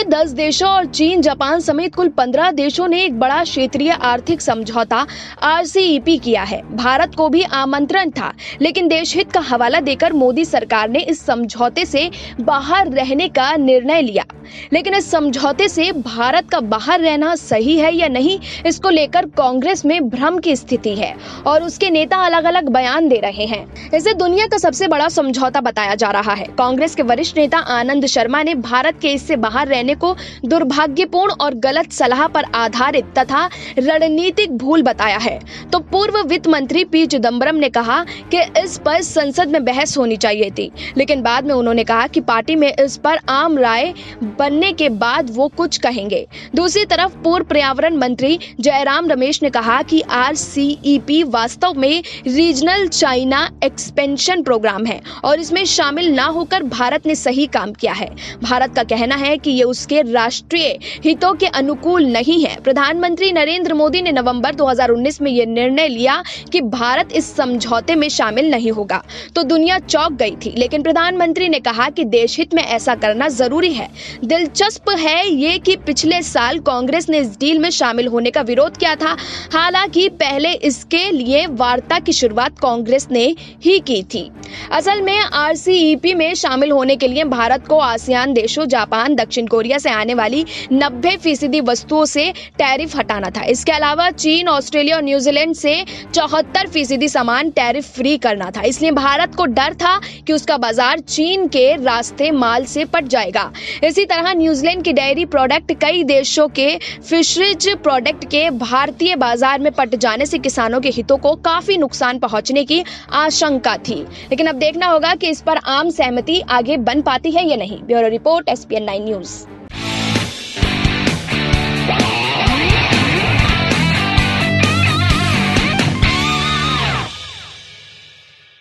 10 देशों और चीन, जापान समेत कुल 15 देशों ने एक बड़ा क्षेत्रीय आर्थिक समझौता RCEP किया है। भारत को भी आमंत्रण था, लेकिन देश हित का हवाला देकर मोदी सरकार ने इस समझौते से बाहर रहने का निर्णय लिया। लेकिन इस समझौते से भारत का बाहर रहना सही है या नहीं, इसको लेकर कांग्रेस में भ्रम की स्थिति है और उसके नेता अलग अलग बयान दे रहे हैं। इसे दुनिया का सबसे बड़ा समझौता बताया जा रहा है। कांग्रेस के वरिष्ठ नेता आनंद शर्मा ने भारत के इससे बाहर रहने को दुर्भाग्यपूर्ण और गलत सलाह पर आधारित तथा रणनीतिक भूल बताया है। तो पूर्व वित्त मंत्री पी चिदम्बरम ने कहा कि इस पर संसद में बहस होनी चाहिए थी, लेकिन बाद में उन्होंने कहा कि पार्टी में इस पर आम राय बनने के बाद वो कुछ कहेंगे। दूसरी तरफ पूर्व पर्यावरण मंत्री जयराम रमेश ने कहा कि RCEP वास्तव में रीजनल चाइना एक्सपेंशन प्रोग्राम है और इसमें शामिल ना होकर भारत ने सही काम किया है। भारत का कहना है कि ये उसके राष्ट्रीय हितों के अनुकूल नहीं है। प्रधानमंत्री नरेंद्र मोदी ने नवंबर 2019 में यह निर्णय लिया कि भारत इस समझौते में शामिल नहीं होगा, तो दुनिया चौंक गई थी, लेकिन प्रधानमंत्री ने कहा कि देश हित में ऐसा करना जरूरी है। दिलचस्प है ये कि पिछले साल कांग्रेस ने इस डील में शामिल होने का विरोध किया था। हालांकि पहले इसके लिए वार्ता की शुरुआत कांग्रेस ने ही की थी। असल में RCEP में शामिल होने के लिए भारत को आसियान देशों, जापान, दक्षिण कोरिया से आने वाली 90% वस्तुओं से टैरिफ हटाना था। इसके अलावा चीन, ऑस्ट्रेलिया और न्यूजीलैंड से 74% सामान टैरिफ फ्री करना था। इसलिए भारत को डर था कि उसका बाजार चीन के रास्ते माल से पट जाएगा। इसी तरह न्यूजीलैंड के डेयरी प्रोडक्ट, कई देशों के फिशरीज प्रोडक्ट के भारतीय बाजार में पट जाने से किसानों के हितों को काफी नुकसान पहुंचने की आशंका थी। लेकिन अब देखना होगा कि इस पर आम सहमति आगे बन पाती है या नहीं। Bureau report, SPN9 news.